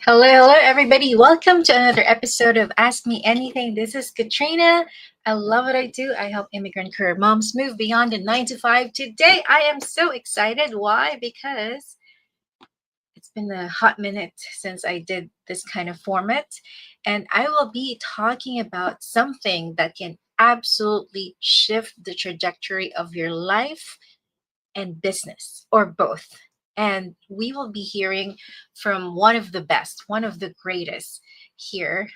Hello, hello, everybody. Welcome to another episode of Ask Me Anything. This is Katrina. I love what I do. I help immigrant career moms move beyond the 9 to 5. Today, I am so excited. Why? Because it's been a hot minute since I did this kind of format, and I will be talking about something that can absolutely shift the trajectory of your life and business, or both. And we will be hearing from one of the best, one of the greatest here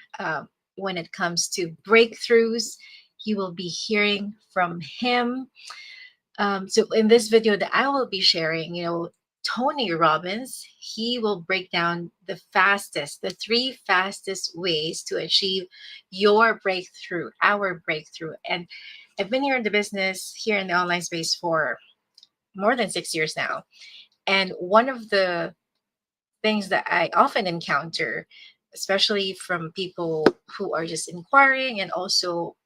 when it comes to breakthroughs. You will be hearing from him. So, in this video that I will be sharing, Tony Robbins, he will break down the three fastest ways to achieve your breakthrough, our breakthrough. And I've been here in the business, here in the online space for more than 6 years now. And one of the things that I often encounter, especially from people who are just inquiring and also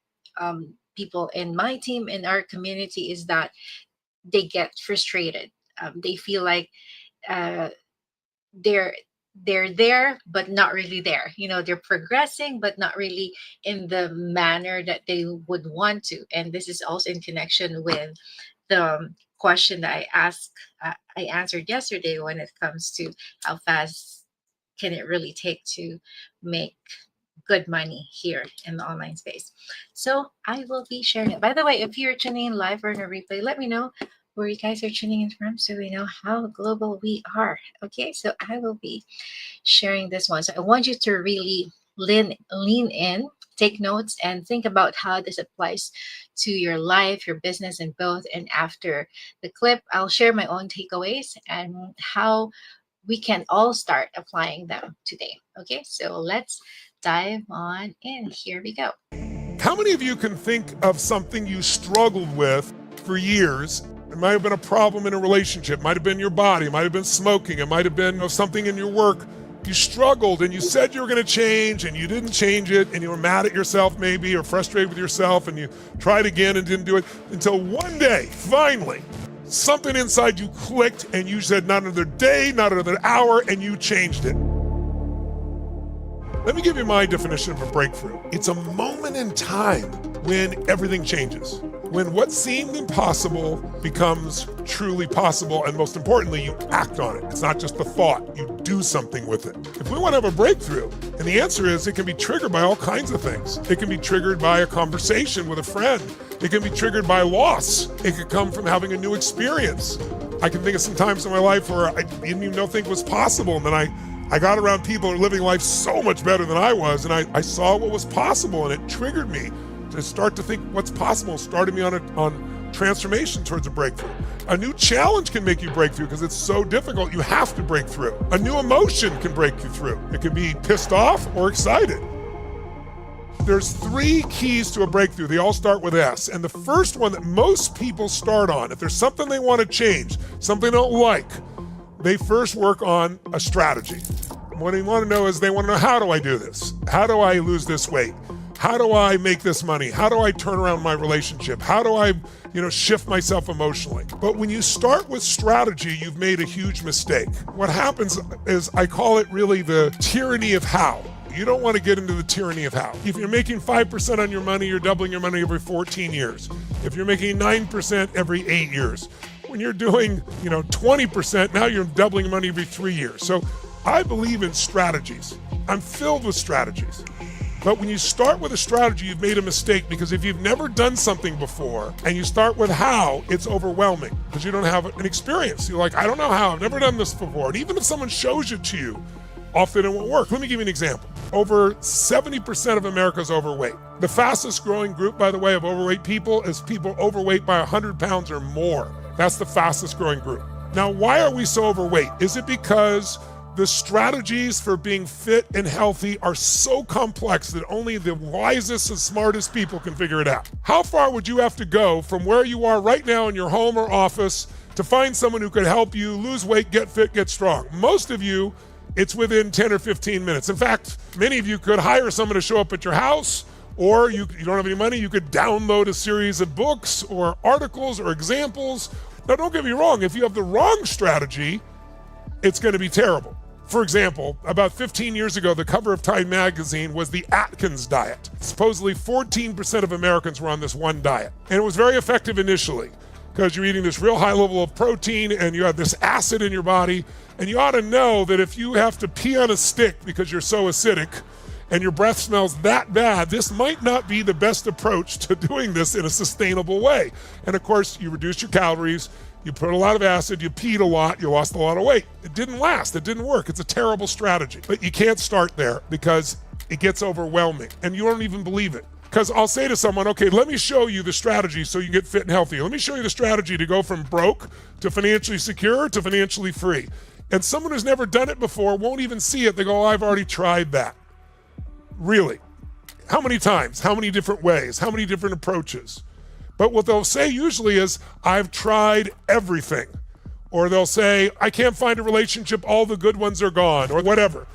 people in my team, in our community, is that they get frustrated. They feel like uh, they're they're there but not really there. They're progressing but not really in the manner that they would want to. And this is also in connection with the question that I answered yesterday when it comes to how fast can it really take to make good money here in the online space. So I will be sharing it. By the way, if you're tuning in live or in a replay, let me know where you guys are tuning in from so we know how global we are. Okay, so I will be sharing this one. So I want you to really lean in, take notes, and think about how this applies to your life, your business, and both. And after the clip, I'll share my own takeaways and how we can all start applying them today. Okay, so let's dive on in. Here we go. How many of you can think of something you struggled with for years? It might have been a problem in a relationship, it might have been your body, it might have been smoking, it might have been something in your work. You struggled and you said you were going to change and you didn't change it, and you were mad at yourself maybe, or frustrated with yourself, and you tried again and didn't do it until one day, finally, something inside you clicked and you said not another day, not another hour, and you changed it. Let me give you my definition of a breakthrough. It's a moment in time when everything changes. When what seemed impossible becomes truly possible, and most importantly, you act on it. It's not just a thought, you do something with it. If we want to have a breakthrough, and the answer is it can be triggered by all kinds of things. It can be triggered by a conversation with a friend. It can be triggered by loss. It could come from having a new experience. I can think of some times in my life where I didn't even think was possible, and then I got around people who are living life so much better than I was, and I saw what was possible, and it triggered me to start to think what's possible, started me on transformation towards a breakthrough. A new challenge can make you break through because it's so difficult, you have to break through. A new emotion can break you through. It can be pissed off or excited. There's 3 keys to a breakthrough. They all start with S. And the first one that most people start on, if there's something they want to change, something they don't like, they first work on a strategy. What they want to know is they want to know, how do I do this? How do I lose this weight? How do I make this money? How do I turn around my relationship? How do I, shift myself emotionally? But when you start with strategy, you've made a huge mistake. What happens is, I call it really the tyranny of how. You don't want to get into the tyranny of how. If you're making 5% on your money, you're doubling your money every 14 years. If you're making 9% every 8 years. When you're doing, 20%, now you're doubling your money every 3 years. So I believe in strategies. I'm filled with strategies. But when you start with a strategy, you've made a mistake, because if you've never done something before and you start with how, it's overwhelming because you don't have an experience. You're like, I don't know how, I've never done this before. And even if someone shows it to you, often it won't work. Let me give you an example. Over 70% of America is overweight. The fastest growing group, by the way, of overweight people is people overweight by 100 pounds or more. That's the fastest growing group. Now, why are we so overweight? Is it because the strategies for being fit and healthy are so complex that only the wisest and smartest people can figure it out? How far would you have to go from where you are right now in your home or office to find someone who could help you lose weight, get fit, get strong? Most of you, it's within 10 or 15 minutes. In fact, many of you could hire someone to show up at your house, or you don't have any money, you could download a series of books or articles or examples. Now, don't get me wrong, if you have the wrong strategy, it's going to be terrible. For example, about 15 years ago, the cover of Time magazine was the Atkins diet. Supposedly 14% of Americans were on this one diet. And it was very effective initially because you're eating this real high level of protein and you have this acid in your body. And you ought to know that if you have to pee on a stick because you're so acidic and your breath smells that bad, this might not be the best approach to doing this in a sustainable way. And of course, you reduce your calories, you put a lot of acid, you peed a lot, you lost a lot of weight. It didn't last, it didn't work. It's a terrible strategy. But you can't start there because it gets overwhelming and you don't even believe it. Because I'll say to someone, okay, let me show you the strategy so you get fit and healthy. Let me show you the strategy to go from broke to financially secure to financially free. And someone who's never done it before won't even see it. They go, oh, I've already tried that. Really? How many times? How many different ways? How many different approaches? But what they'll say usually is, I've tried everything. Or they'll say, I can't find a relationship, all the good ones are gone, or whatever.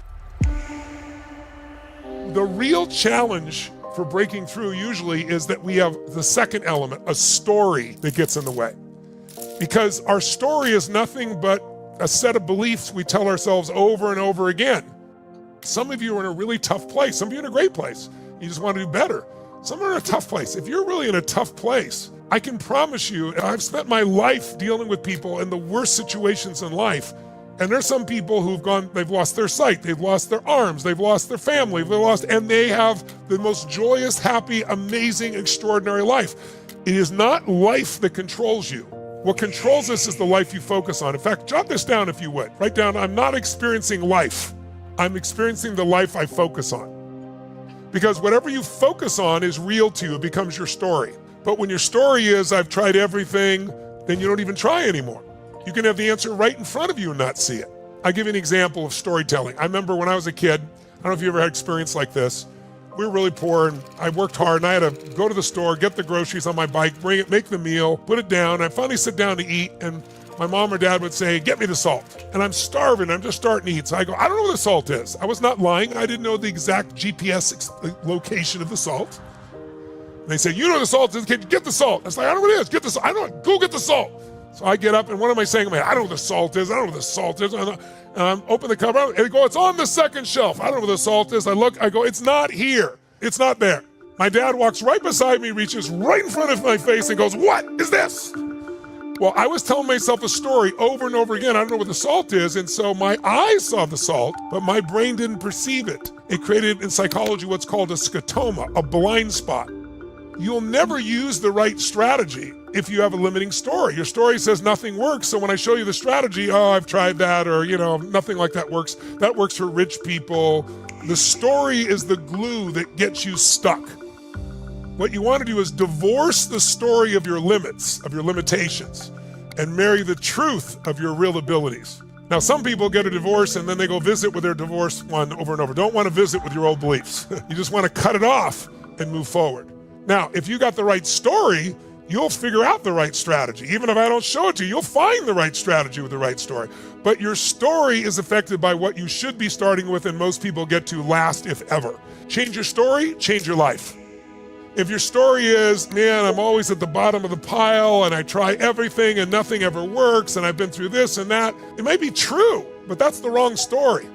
The real challenge for breaking through usually is that we have the second element, a story that gets in the way. Because our story is nothing but a set of beliefs we tell ourselves over and over again. Some of you are in a really tough place. Some of you are in a great place. You just want to do better. Some are in a tough place. If you're really in a tough place, I can promise you, I've spent my life dealing with people in the worst situations in life. And there's some people they've lost their sight, they've lost their arms, they've lost their family, and they have the most joyous, happy, amazing, extraordinary life. It is not life that controls you. What controls us is the life you focus on. In fact, jot this down if you would. Write down, I'm not experiencing life. I'm experiencing the life I focus on. Because whatever you focus on is real to you, it becomes your story. But when your story is, I've tried everything, then you don't even try anymore. You can have the answer right in front of you and not see it. I'll give you an example of storytelling. I remember when I was a kid, I don't know if you ever had experience like this. We were really poor and I worked hard and I had to go to the store, get the groceries on my bike, bring it, make the meal, put it down. I finally sit down to eat and my mom or dad would say, get me the salt. And I'm starving, I'm just starting to eat. So I go, I don't know where the salt is. I was not lying. I didn't know the exact GPS location of the salt. And they say, you know where the salt is, kid, get the salt. I was like, I don't know what it is, get the salt. I don't know, go get the salt. So I get up and what am I saying? I don't know what the salt is, I don't know what the salt is. And I open the cover and I go, it's on the second shelf. I don't know where the salt is. I look, I go, it's not here. It's not there. My dad walks right beside me, reaches right in front of my face and goes, what is this? Well, I was telling myself a story over and over again. I don't know what the salt is. And so my eyes saw the salt, but my brain didn't perceive it. It created in psychology what's called a scotoma, a blind spot. You'll never use the right strategy if you have a limiting story. Your story says nothing works. So when I show you the strategy, oh, I've tried that, or, nothing like that works. That works for rich people. The story is the glue that gets you stuck. What you want to do is divorce the story of your limits, of your limitations, and marry the truth of your real abilities. Now, some people get a divorce and then they go visit with their divorced one over and over. Don't want to visit with your old beliefs. You just want to cut it off and move forward. Now, if you got the right story, you'll figure out the right strategy. Even if I don't show it to you, you'll find the right strategy with the right story. But your story is affected by what you should be starting with, and most people get to last, if ever. Change your story, change your life. If your story is, man, I'm always at the bottom of the pile and I try everything and nothing ever works and I've been through this and that, it may be true, but that's the wrong story.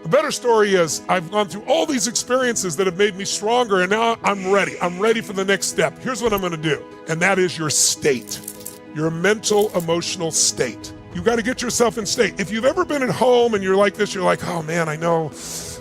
The better story is, I've gone through all these experiences that have made me stronger and now I'm ready. I'm ready for the next step. Here's what I'm gonna do. And that is your state, your mental, emotional state. You gotta get yourself in state. If you've ever been at home and you're like this, you're like, oh man, I know,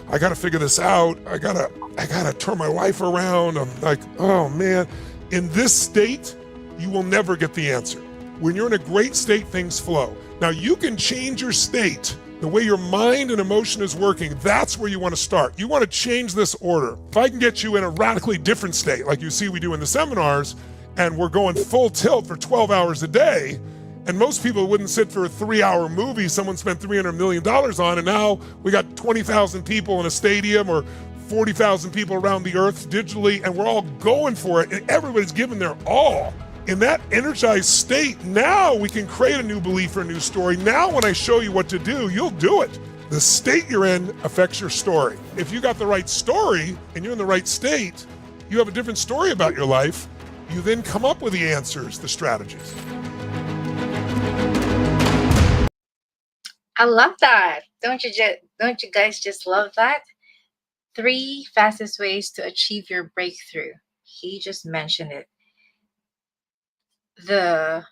I gotta figure this out. I gotta turn my life around. I'm like, oh man. In this state, you will never get the answer. When you're in a great state, things flow. Now you can change your state. The way your mind and emotion is working, that's where you want to start. You want to change this order. If I can get you in a radically different state, like you see we do in the seminars, and we're going full tilt for 12 hours a day, and most people wouldn't sit for a 3-hour movie someone spent $300 million on, and now we got 20,000 people in a stadium or 40,000 people around the earth digitally, and we're all going for it, and everybody's giving their all. In that energized state, now we can create a new belief or a new story. Now when I show you what to do, you'll do it. The state you're in affects your story. If you got the right story and you're in the right state, you have a different story about your life. You then come up with the answers, the strategies. I love that. Don't you Don't you guys just love that? Three fastest ways to achieve your breakthrough. He just mentioned it. The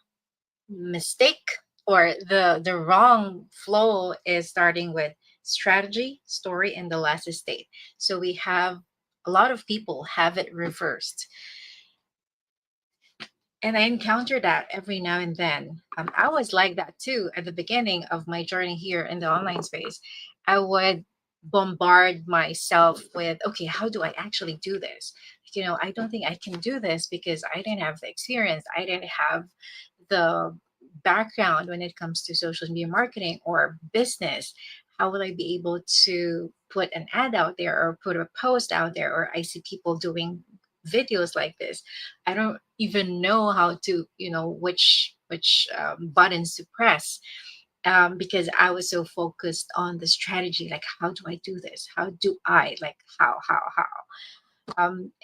mistake or the wrong flow is starting with strategy, story, and the last state. So we have a lot of people have it reversed, and I encounter that every now and then. I was like that too at the beginning of my journey here in the online space. I would bombard myself with, okay, how do I actually do this? I don't think I can do this because I didn't have the experience. I didn't have the background when it comes to social media marketing or business. How will I be able to put an ad out there or put a post out there? Or I see people doing videos like this. I don't even know how to, which buttons to press, because I was so focused on the strategy. Like, how do I do this? How do I like how?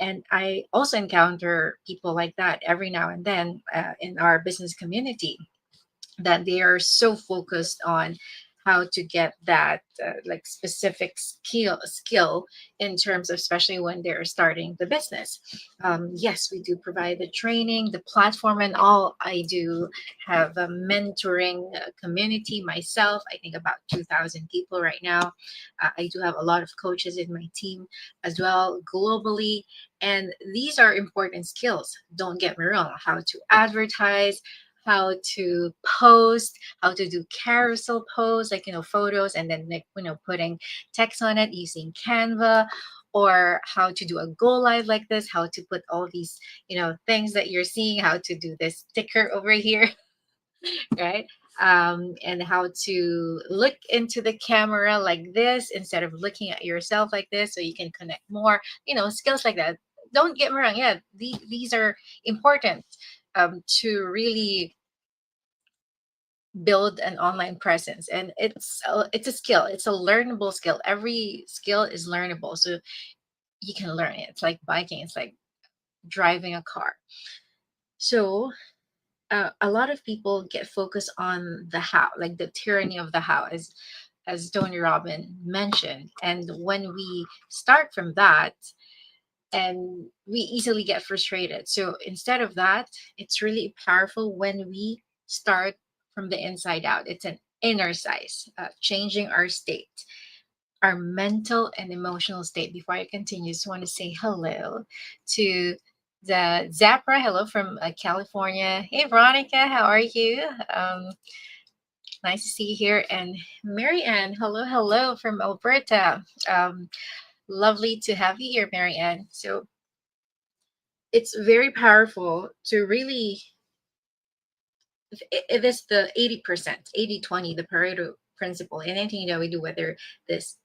And I also encounter people like that every now and then in our business community, that they are so focused on how to get that like specific skill in terms of, especially when they're starting the business. Yes, we do provide the training, the platform, and all. I do have a mentoring community myself. I think about 2,000 people right now. I do have a lot of coaches in my team as well globally, and these are important skills. Don't get me wrong. How to advertise, how to post, how to do carousel posts, like, photos, and then, like, putting text on it using Canva, or how to do a go live like this, how to put all these, things that you're seeing, how to do this sticker over here, right? And how to look into the camera like this instead of looking at yourself like this so you can connect more, skills like that. Don't get me wrong. Yeah, these are important to really build an online presence, and it's a skill, it's a learnable skill. Every skill is learnable, so you can learn it. It's like biking, it's like driving a car. So a lot of people get focused on the how, like the tyranny of the how, as Tony Robbins mentioned. And when we start from that, and we easily get frustrated. So instead of that, it's really powerful when we start from the inside out. It's an inner size, changing our state, our mental and emotional state. Before I continue, just want to say hello to the Zapra. Hello from California. Hey, Veronica, how are you? Nice to see you here. And Mary Ann, hello, hello from Alberta. Lovely to have you here, Mary Ann. So it's very powerful to really, it is the 80%, 80/20, the Pareto principle in anything that we do, whether this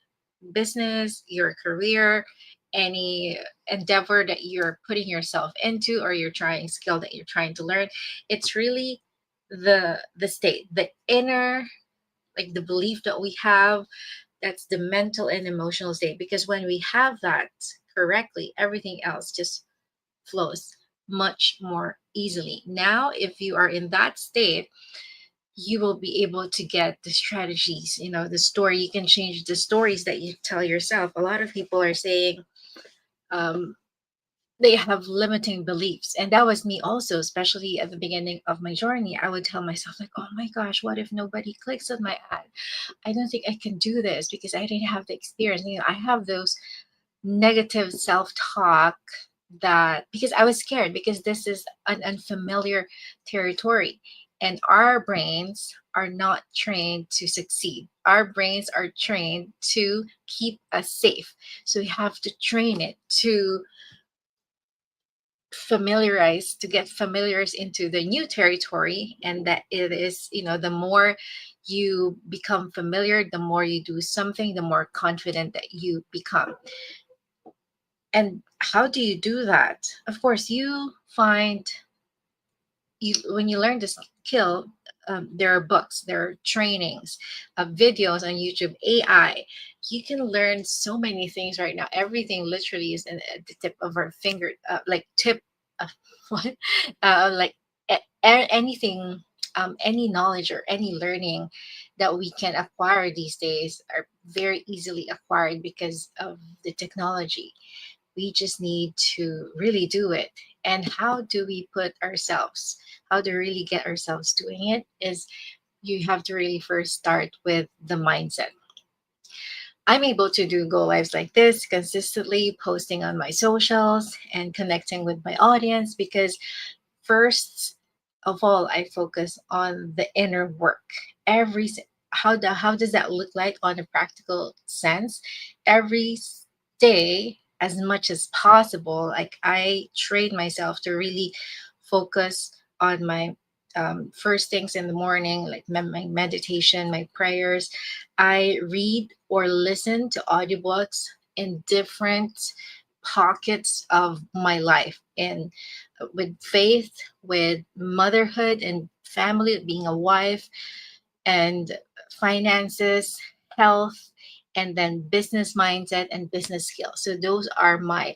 business, your career, any endeavor that you're putting yourself into, or you're trying skill that you're trying to learn. It's really the state, the inner, like the belief that we have. That's the mental and emotional state, because when we have that correctly, everything else just flows much more easily. Now, if you are in that state, you will be able to get the strategies, the story. You can change the stories that you tell yourself. A lot of people are saying um, they have limiting beliefs. And that was me also, especially at the beginning of my journey. I would tell myself, like, oh my gosh, what if nobody clicks on my ad? I don't think I can do this because I didn't have the experience. I have those negative self-talk, that because I was scared, because this is an unfamiliar territory, and our brains are not trained to succeed. Our brains are trained to keep us safe. So we have to train it to get familiarized into the new territory. And that it is, the more you become familiar, the more you do something, the more confident that you become. And how do you do that? Of course, when you learn the skill, there are books, there are trainings, videos on YouTube, AI. You can learn so many things right now. Everything literally is at the tip of our finger, like tip of what, like anything, any knowledge or any learning. that we can acquire these days are very easily acquired because of the technology. We just need to really do it. And how do we put ourselves, how to really get ourselves doing it is you have to really first start with the mindset. I'm able to do go lives like this consistently, posting on my socials and connecting with my audience because first of all, I focus on the inner work. How does that look like on a practical sense? Every day, as much as possible, like I train myself to really focus on my first things in the morning, like my meditation, my prayers. I read or listen to audiobooks in different pockets of my life, and with faith, with motherhood and family, being a wife, and finances, health, and then business mindset and business skills. So those are my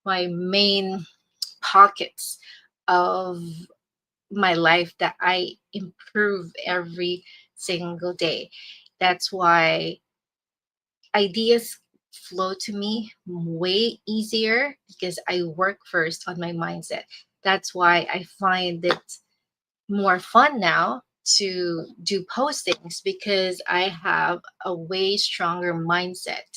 main pockets of my life that I improve every single day. That's why ideas flow to me way easier because I work first on my mindset. That's why I find it more fun now to do postings because I have a way stronger mindset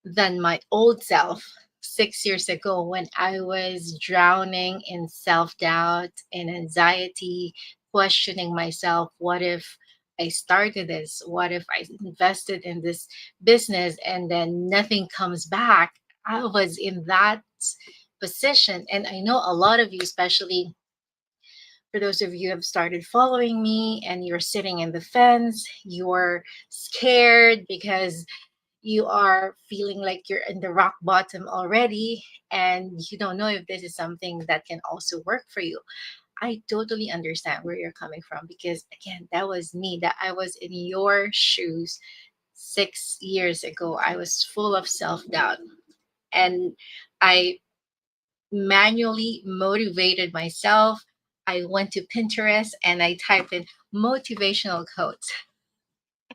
than my old self 6 years ago when I was drowning in self doubt and anxiety, questioning myself. What if I started this? What if I invested in this business and then nothing comes back? I was in that position. And I know a lot of you, especially for those of you who have started following me and you're sitting in the fence, you're scared because you are feeling like you're in the rock bottom already and you don't know if this is something that can also work for you. I totally understand where you're coming from because again, that was me, that I was in your shoes 6 years ago. I was full of self-doubt and I manually motivated myself. I went to Pinterest and I typed in motivational quotes.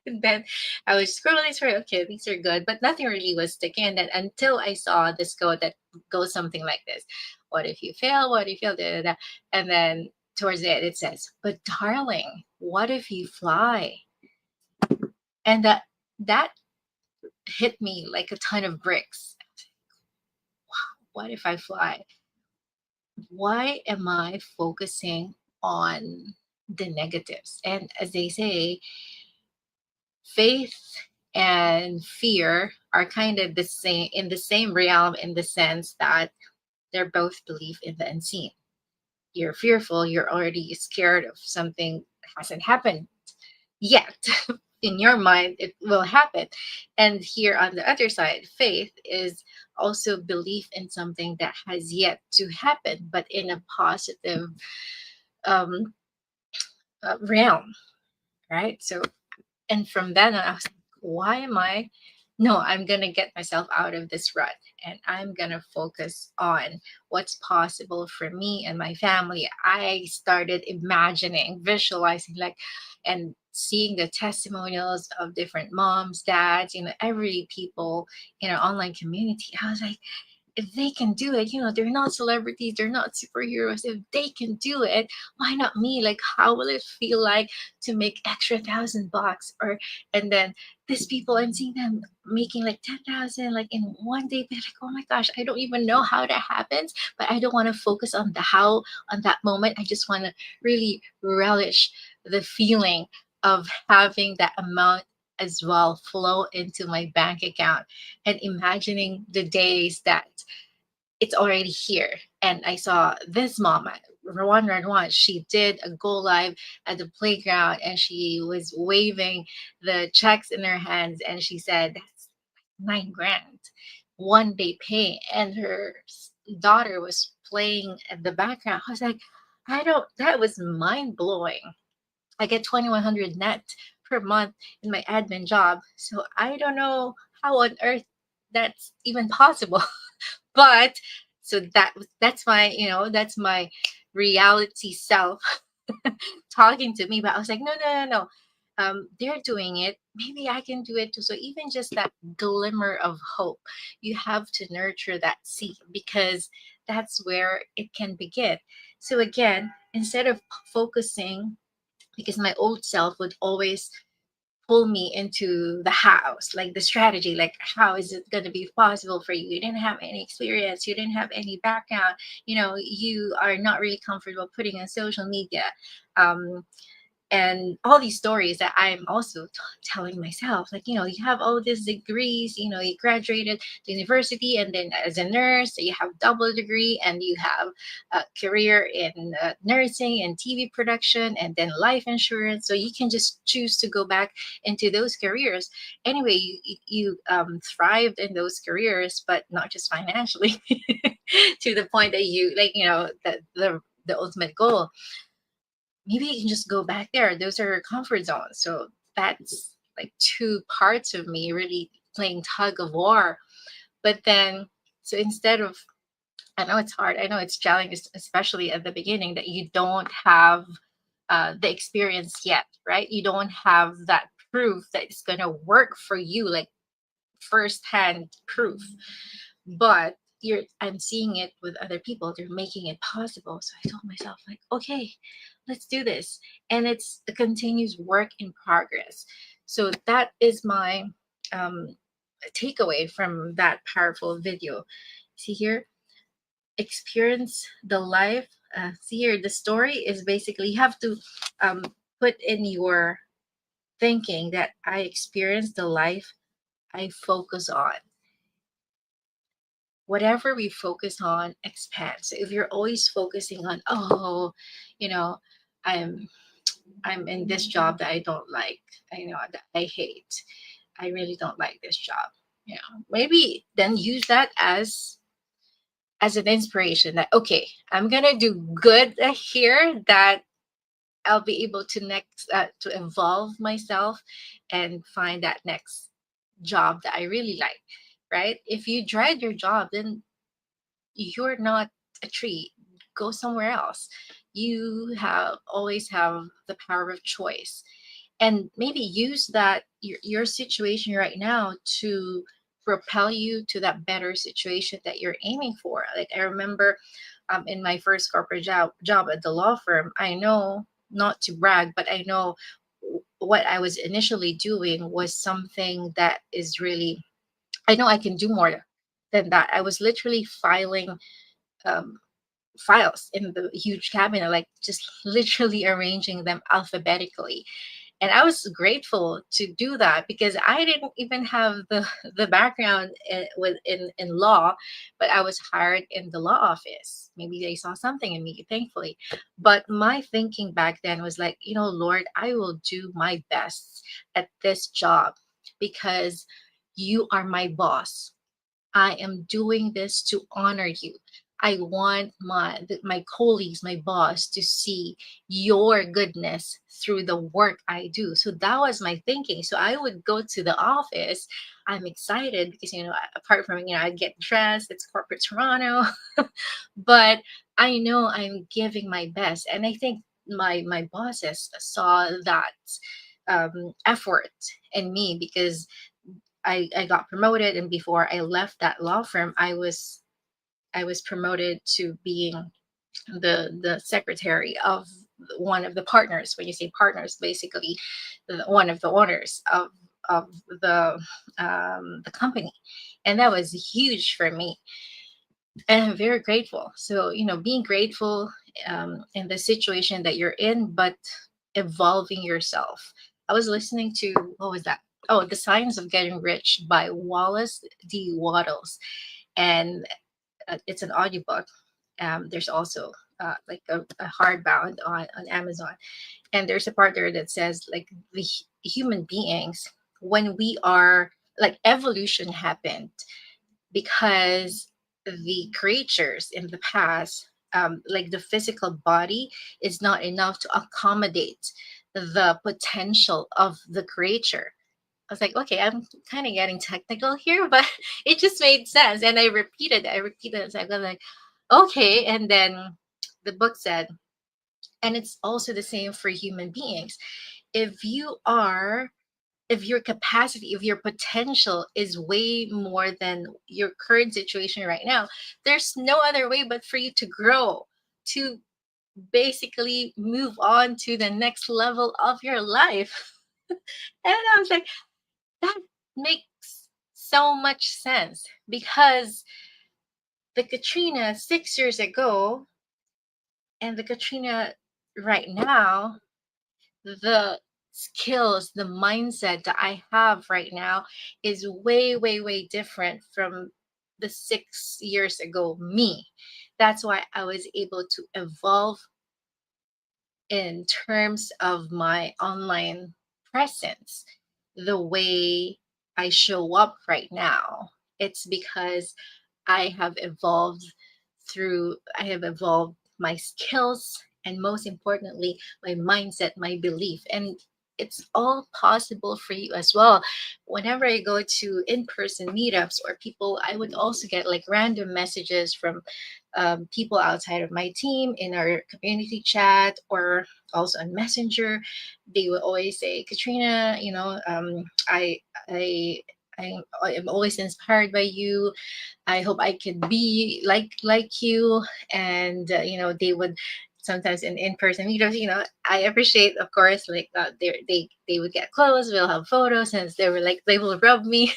And then I was scrolling through, okay, these are good, but nothing really was sticking. And then until I saw this quote that goes something like this: what if you fail? What if you fail? Da, da, da. And then towards the end, it says, but darling, what if you fly? And that hit me like a ton of bricks. What if I fly? Why am I focusing on the negatives? And as they say, faith and fear are kind of the same in the same realm in the sense that they're both belief in the unseen. You're fearful, you're already scared of something that hasn't happened yet. In your mind, it will happen. And here on the other side, faith is also belief in something that has yet to happen, but in a positive um, realm, right? So and from then on, I was like, why am I? No, I'm going to get myself out of this rut and I'm going to focus on what's possible for me and my family. I started imagining, visualizing, like, and seeing the testimonials of different moms, dads, every people in our online community. I was like, if they can do it, they're not celebrities, they're not superheroes. If they can do it, why not me? Like, how will it feel like to make extra $1,000? Or and then these people, I'm seeing them making like 10,000 like in one day. They're like, oh my gosh, I don't even know how that happens, but I don't want to focus on the how on that moment. I just want to really relish the feeling of having that amount as well flow into my bank account and imagining the days that it's already here. And I saw this mom, Rowan, she did a go live at the playground and she was waving the checks in her hands and she said, that's 9 grand, one day pay. And her daughter was playing at the background. I was like, that was mind blowing. I get 2,100 net per month in my admin job. So I don't know how on earth that's even possible. But so that's my that's my reality self talking to me. But I was like, no, no, no, no, they're doing it, maybe I can do it too. So even just that glimmer of hope, you have to nurture that seed, because that's where it can begin. So again, instead of focusing, because my old self would always pull me into the house, like the strategy, like how is it going to be possible for you? You didn't have any experience, you didn't have any background, you are not really comfortable putting on social media. um, and all these stories that I'm also telling myself, like, you have all these degrees, you graduated the university, and then as a nurse, you have double degree, and you have a career in nursing and TV production, and then life insurance. So you can just choose to go back into those careers. Anyway, you thrived in those careers, but not just financially, to the point that you, like, the ultimate goal, maybe you can just go back there. Those are comfort zones. So that's like two parts of me really playing tug of war. But then, so instead of, I know it's hard, I know it's challenging, especially at the beginning, that you don't have the experience yet, right? You don't have that proof that it's going to work for you, like firsthand proof. But I'm seeing it with other people, they're making it possible. So I told myself, like, okay, let's do this. And it's a continuous work in progress. So that is my um, takeaway from that powerful video. See here, experience the life. See here, the story is basically, you have to um, put in your thinking that I experience the life I focus on. Whatever we focus on expands. So if you're always focusing on, oh, you know, I'm I'm in this job that I don't like, that I hate. I really don't like this job. Maybe then use that as an inspiration, that okay, I'm gonna do good here, that I'll be able to next to evolve myself and find that next job that I really like. Right? If you dread your job, then you're not a tree. Go somewhere else. You have always have the power of choice, and maybe use that your situation right now to propel you to that better situation that you're aiming for. Like I remember, in my first corporate job at the law firm, I know, not to brag, but I know what I was initially doing was something that is really, I know I can do more than that. I was literally filing um, files in the huge cabinet, like just literally arranging them alphabetically. And I was grateful to do that, because I didn't even have the background in law, but I was hired in the law office. Maybe they saw something in me, thankfully. But my thinking back then was like, Lord, I will do my best at this job, because you are my boss. I am doing this to honor you. I want my colleagues, my boss, to see your goodness through the work I do. So that was my thinking. So I would go to the office. I'm excited because, apart from, I get dressed, it's corporate Toronto, but I know I'm giving my best. And I think my bosses saw that effort in me, because I got promoted, and before I left that law firm, I was promoted to being the secretary of one of the partners. When you say partners, basically one of the owners of the company, and that was huge for me, and I'm very grateful. So being grateful in the situation that you're in, but evolving yourself. I was listening to, what was that? Oh, The Science of Getting Rich by Wallace D. Wattles, and it's an audiobook. There's also like a hardbound on Amazon, and there's a part there that says, like, the human beings, when we are, like, evolution happened because the creatures in the past, like the physical body, is not enough to accommodate the potential of the creature. I was like, okay, I'm kind of getting technical here, but it just made sense. And I repeated it. So I was like, okay. And then the book said, and it's also the same for human beings. if you are, if your capacity, if your potential is way more than your current situation right now, there's no other way but for you to grow, to basically move on to the next level of your life. And I was like, that makes so much sense, because the Katrina 6 years ago and the Katrina right now, the skills, the mindset that I have right now is way, way, way different from the 6 years ago me. That's why I was able to evolve in terms of my online presence, the way I show up right now. It's because I have evolved my skills, and most importantly, my mindset, my belief. And it's all possible for you as well. Whenever I go to in-person meetups or people, I would also get like random messages from people outside of my team in our community chat, or also on Messenger. They will always say, Katrina, I I am always inspired by you. I hope I could be like you. And they would sometimes in person meetups. I appreciate, of course, like they would get close. We'll have photos, and they were like they will rub me.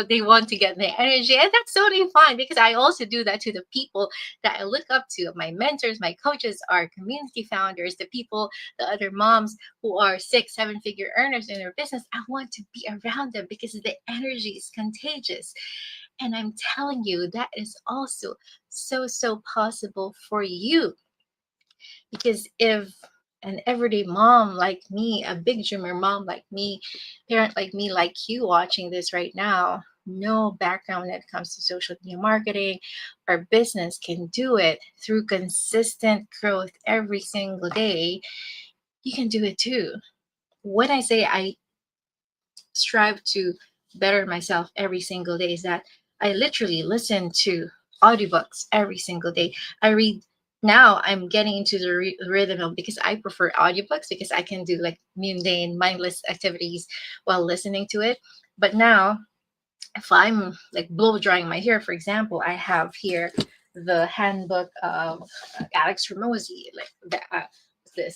They want to get their energy, and that's totally fine, because I also do that to the people that I look up to. My mentors, my coaches, our community founders, the people, the other moms who are 6 7 figure earners in their business. I want to be around them because the energy is contagious. And I'm telling you, that is also so, so possible for you. Because if an everyday mom like me, a big dreamer mom like me, parent like me, like you watching this right now, no background when it comes to social media marketing or business, can do it through consistent growth every single day, you can do it too. When I say I strive to better myself every single day, is that I literally listen to audiobooks every single day. I read, now I'm getting into the rhythm of, because I prefer audiobooks because I can do like mundane mindless activities while listening to it. But now, if I'm like blow drying my hair, for example, I have here the handbook of Alex Ramosi, like this,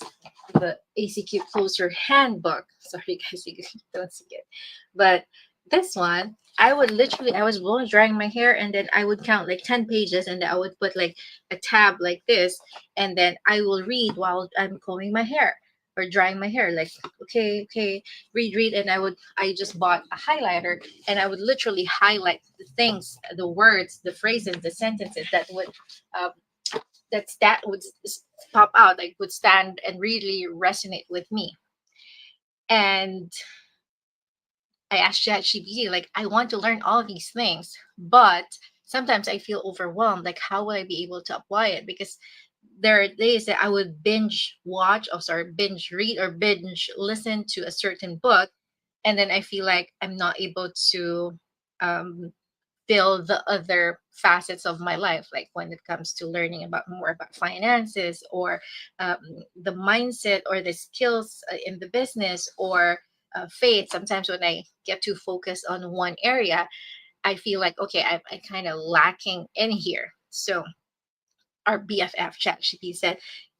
the ACQ Closer Handbook. Sorry, guys, you don't see it, but this one, I was blow drying my hair, and then I would count like 10 pages, and I would put like a tab like this, and then I will read while I'm combing my hair or drying my hair. Like, okay, okay, read, and I just bought a highlighter, and I would literally highlight the things, the words, the phrases, the sentences that would uh, that would pop out, like would stand and really resonate with me. And I asked ChatGPT, like, I want to learn all these things, but sometimes I feel overwhelmed. Like, how will I be able to apply it? Because there are days that I would binge watch, oh, sorry, binge read or binge listen to a certain book, and then I feel like I'm not able to um, feel the other facets of my life, like when it comes to learning about more about finances, or um, the mindset or the skills in the business, or faith. Sometimes when I get too focused on one area, I feel like, okay, I kind of lacking in here. So our BFF ChatGPT said,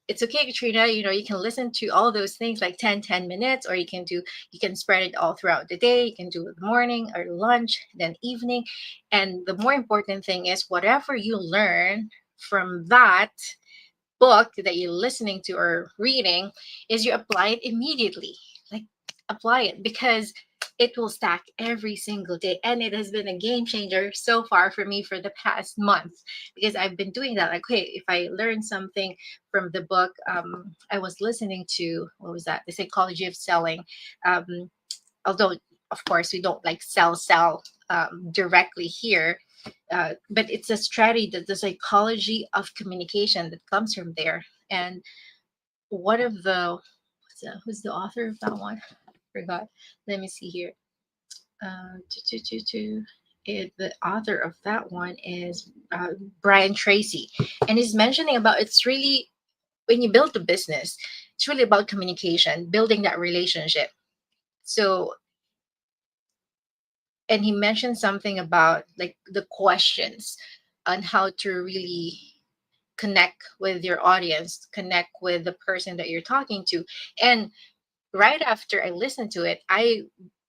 it's okay, Katrina, you can listen to all those things like 10 10 minutes, or you can spread it all throughout the day. You can do it morning or lunch, then evening. And the more important thing is, whatever you learn from that book that you're listening to or reading, is you apply it immediately. Like, apply it, because it will stack every single day. And it has been a game changer so far for me for the past month, because I've been doing that. Like, okay, if I learn something from the book, I was listening to, what was that? The Psychology of Selling. Um, Although, of course, we don't like sell directly here, but it's a strategy, that the psychology of communication that comes from there. And one of the, who's the author of that one? I forgot. Let me see here. The author of that one is Brian Tracy, and he's mentioning about, it's really, when you build a business, It's really about communication, building that relationship. So, and he mentioned something about like the questions on how to really connect with your audience, connect with the person that you're talking to. And right after I listened to it, I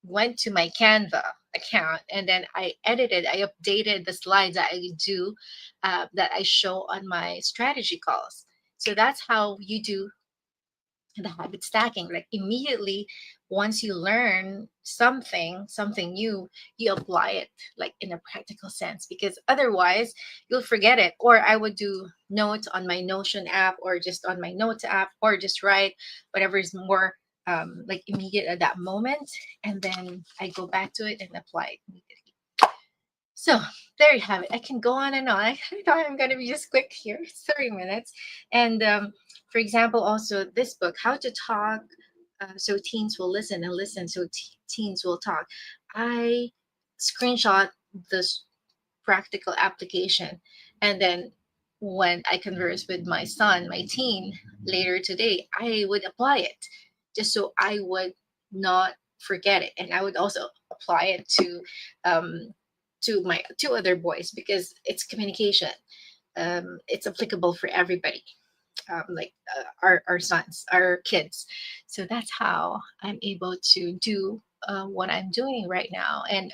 went to my Canva account and then I edited, I updated the slides that I do, that I show on my strategy calls. So that's how you do the habit stacking. Like immediately, once you learn something new, you apply it like in a practical sense, because otherwise you'll forget it. Or I would do notes on my Notion app, or just on my notes app, or just write whatever is more like immediate at that moment, and then I go back to it and apply it immediately. So there you have it. I can go on and on. I thought I'm going to be just quick here, 3 minutes. And for example, also this book, How to Talk So Teens Will Listen, and Listen So Teens Will Talk. I screenshot this practical application, and then when I converse with my son, my teen, later today, I would apply it just so I would not forget it, and I would also apply it um, to my two other boys, because it's communication. It's applicable for everybody, like our sons, our kids. So that's how I'm able to do what I'm doing right now. And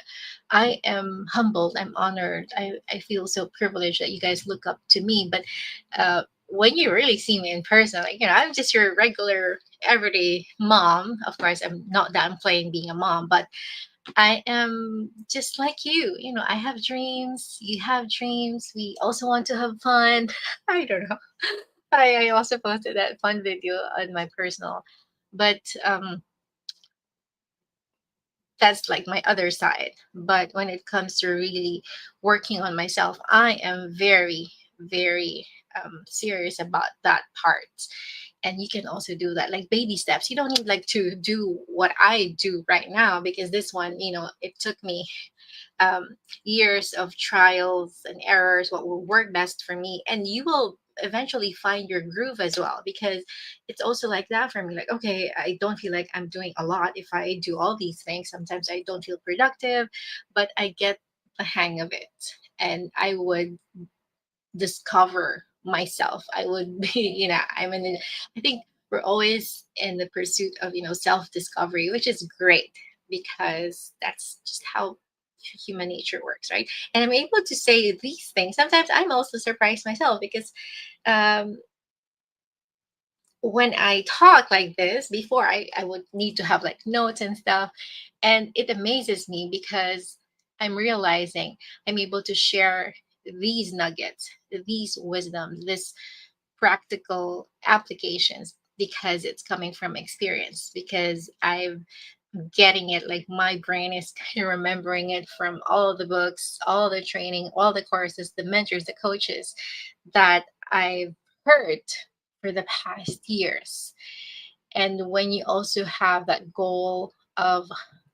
I am humbled, I'm honored. I feel so privileged that you guys look up to me. But when you really see me in person, like, I'm just your regular everyday mom. Of course, I'm not downplaying being a mom, but I am just like you. I have dreams. You have dreams. We also want to have fun. I don't know. I also posted that fun video on my personal, but that's like my other side. But when it comes to really working on myself, I am very, very serious about that part. And you can also do that like baby steps. You don't need like to do what I do right now, because this one, it took me um, years of trials and errors, what will work best for me. And you will eventually find your groove as well, because it's also like that for me. Like, okay, I don't feel like I'm doing a lot if I do all these things. Sometimes I don't feel productive, but I get the hang of it. And I would discover myself. I would be, I think we're always in the pursuit of, self discovery, which is great, because that's just how human nature works, right? And I'm able to say these things. Sometimes I'm also surprised myself, because um, when I talk like this before, I would need to have like notes and stuff. And it amazes me, because I'm realizing I'm able to share these nuggets, these wisdoms, this practical applications, because it's coming from experience, because I'm getting it, like my brain is kind of remembering it from all the books, all the training, all the courses, the mentors, the coaches that I've heard for the past years. And when you also have that goal of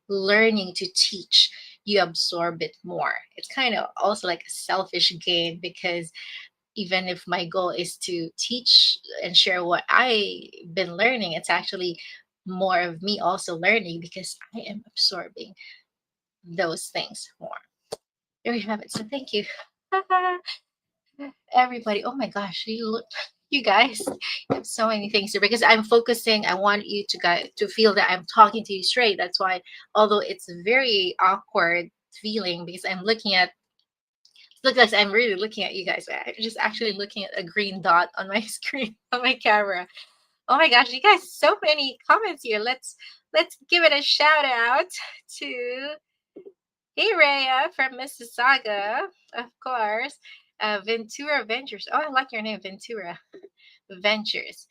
learning to teach, you absorb it more. It's kind of also like a selfish gain, because even if my goal is to teach and share what I've been learning, it's actually more of me also learning, because I am absorbing those things more. There you have it. So thank you, everybody. Oh my gosh, you guys have so many things here, because I'm focusing. I want you to guys to feel that I'm talking to you straight. That's why, although it's very awkward feeling, because I'm looking at look guys, I'm really looking at you guys. I'm just actually looking at a green dot on my screen on my camera. Oh my gosh, you guys, so many comments here. Let's give it a shout out to Hey Rhea from Mississauga, of course. Ventura Ventures. Oh, I like your name, Ventura Ventures.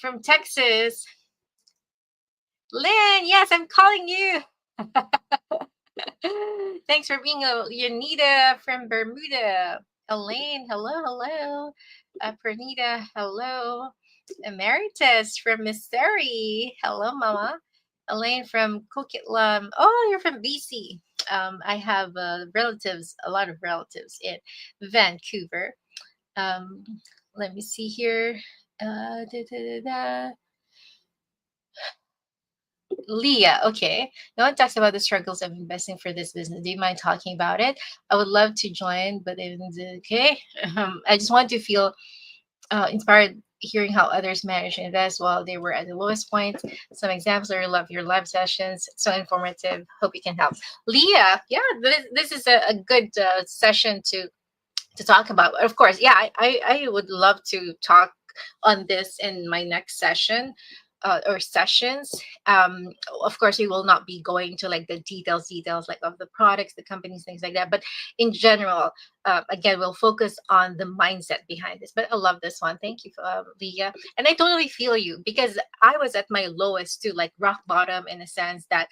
From Texas. Lynn, yes, I'm calling you. Thanks for being a Yanita from Bermuda. Elaine, hello, hello. Pernita, hello. Emeritus from Missouri. Hello, Mama. Elaine from Coquitlam. Oh, you're from BC. I have relatives, a lot of relatives in Vancouver. Um, Let me see here. Da, da, da, da. Leah, okay. No one talks about the struggles of investing for this business. Do you mind talking about it? I would love to join, but okay. I just want to feel inspired hearing how others managed to invest while they were at the lowest point. Some examples are love your live sessions. So informative. Hope you can help. Leah, yeah, this is a good session to talk about. Of course, yeah, I would love to talk on this in my next session. Or sessions. Of course, we will not be going to like the details like of the products, the companies, things like that. But in general, again, we'll focus on the mindset behind this. But I love this one. Thank you, Leah. And I totally feel you because I was at my lowest too, like rock bottom in a sense that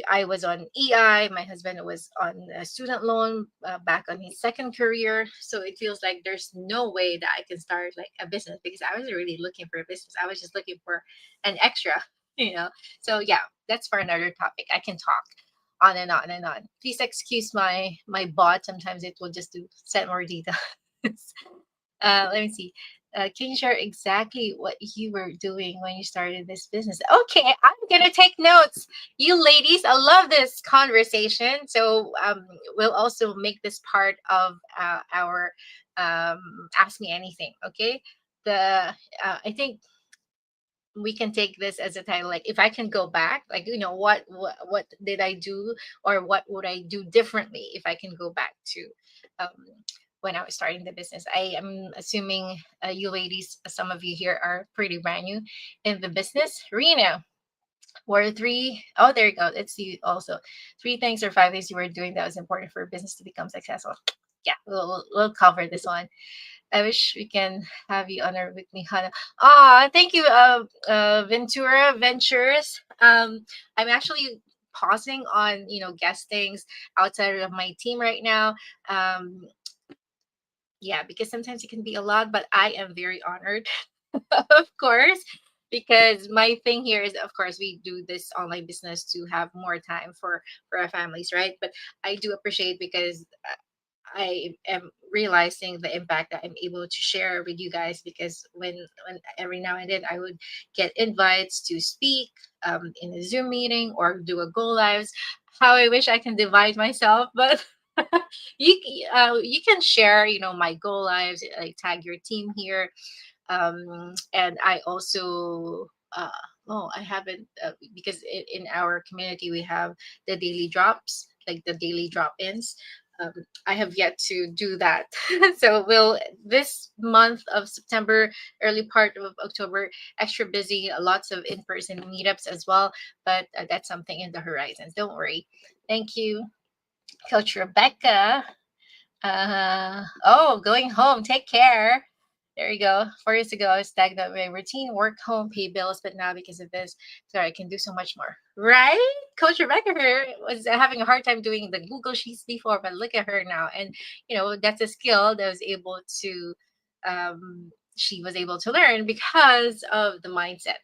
I was on EI. My husband was on a student loan back on his second career. So it feels like there's no way that I can start like a business because I wasn't really looking for a business. I was just looking for an extra, you know. So yeah, that's for another topic. I can talk on and on and on. Please excuse my bot. Sometimes it will just do set more details. Let me see. Can you share exactly what you were doing when you started this business? Okay, I'm gonna take notes. You ladies, I love this conversation. So we'll also make this part of our Ask Me Anything. Okay, the I think we can take this as a title, like if I can go back, like what did I do, or what would I do differently if I can go back to um, when I was starting the business. I am assuming you ladies, some of you here are pretty brand new in the business. Rena, what are three, oh there you go, it's you also, 3 things or 5 things you were doing that was important for a business to become successful? Yeah, we'll cover this one. I wish we can have you on our weekly Hana. Ah, thank you, Ventura Ventures. I'm actually pausing on guestings outside of my team right now. Um, yeah, because sometimes it can be a lot, but I am very honored, of course, because my thing here is, of course, we do this online business to have more time for our families, right? But I do appreciate because I am realizing the impact that I'm able to share with you guys, because when every now and then I would get invites to speak in a Zoom meeting or do a go lives. How I wish I can divide myself, but you can share my go lives, like tag your team here, and I also I haven't because in our community we have the daily drops, like the daily drop-ins. um, I have yet to do that. So we'll this month of September, early part of October, extra busy, lots of in-person meetups as well, but that's something in the horizon, don't worry. Thank you, Coach Rebecca. Oh, going home. Take care. There you go. 4 years ago, I was stagnant with my routine, work, home, pay bills, but now because of this, sorry, I can do so much more. Right? Coach Rebecca here was having a hard time doing the Google Sheets before, but look at her now. And, that's a skill that was able to, she was able to learn because of the mindset.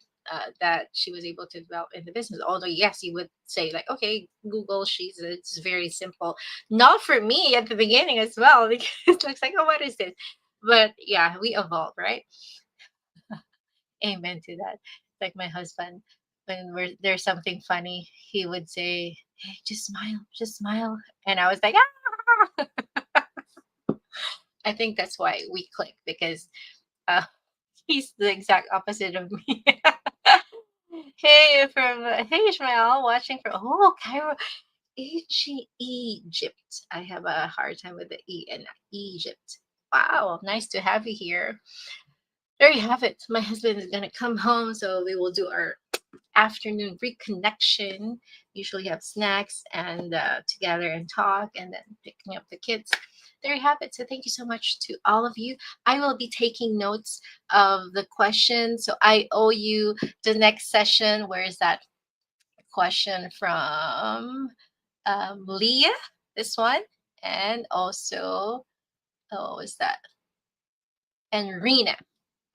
That she was able to develop in the business. Although, yes, you would say like, okay, Google Sheets, it's very simple. Not for me at the beginning as well, because it looks like, oh, what is this? But yeah, we evolve, right? Amen to that. Like my husband, when there's something funny, he would say, "Hey, just smile," and I was like, "Ah!" I think that's why we click, because uh, he's the exact opposite of me. Hey Ishmael, watching from Cairo, Egypt. I have a hard time with the E and Egypt. Wow, nice to have you here. There you have it. My husband is gonna come home, so we will do our afternoon reconnection. Usually have snacks and together and talk, and then picking up the kids. There you have it. So thank you so much to all of you. I will be taking notes of the questions. So I owe you the next session. Where is that question from? Leah, this one, and also, oh, is that? And Rena.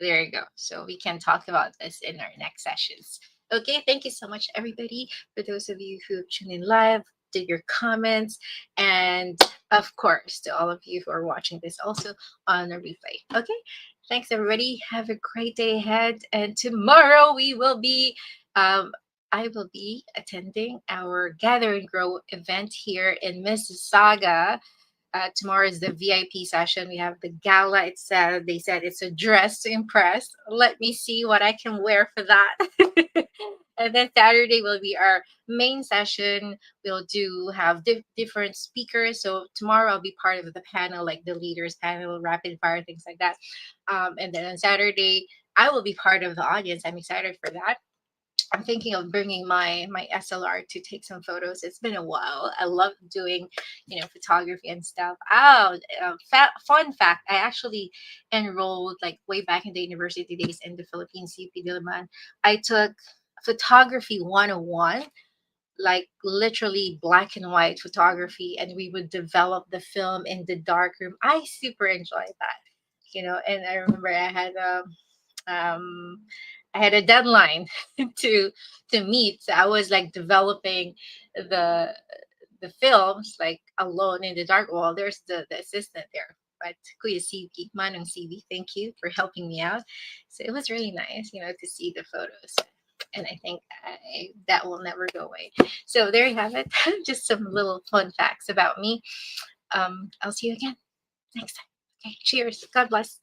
There you go. So we can talk about this in our next sessions. Okay, thank you so much, everybody. For those of you who tune in live, did your comments, and of course, to all of you who are watching this also on a replay. Okay, thanks, everybody. Have a great day ahead. And tomorrow we will be um, I will be attending our Gather and Grow event here in Mississauga. Tomorrow is the VIP session. We have the gala. It's they said it's a dress to impress. Let me see what I can wear for that. And then Saturday will be our main session. We'll do have different speakers. So tomorrow I'll be part of the panel, like the leaders panel, rapid fire, things like that. And then on Saturday I will be part of the audience. I'm excited for that. I'm thinking of bringing my SLR to take some photos. It's been a while. I love doing, photography and stuff. Oh, fun fact! I actually enrolled like way back in the university days in the Philippines, UP Diliman. I took photography 101, like literally black and white photography, and we would develop the film in the dark room. I super enjoyed that, And I remember um, I had a deadline to meet. So I was like developing the films like alone in the dark. Well, there's the assistant there, but Kuya CV, Manong CV, thank you for helping me out. So it was really nice, to see the photos. And I think that will never go away. So there you have it. Just some little fun facts about me. I'll see you again next time. Okay, cheers. God bless.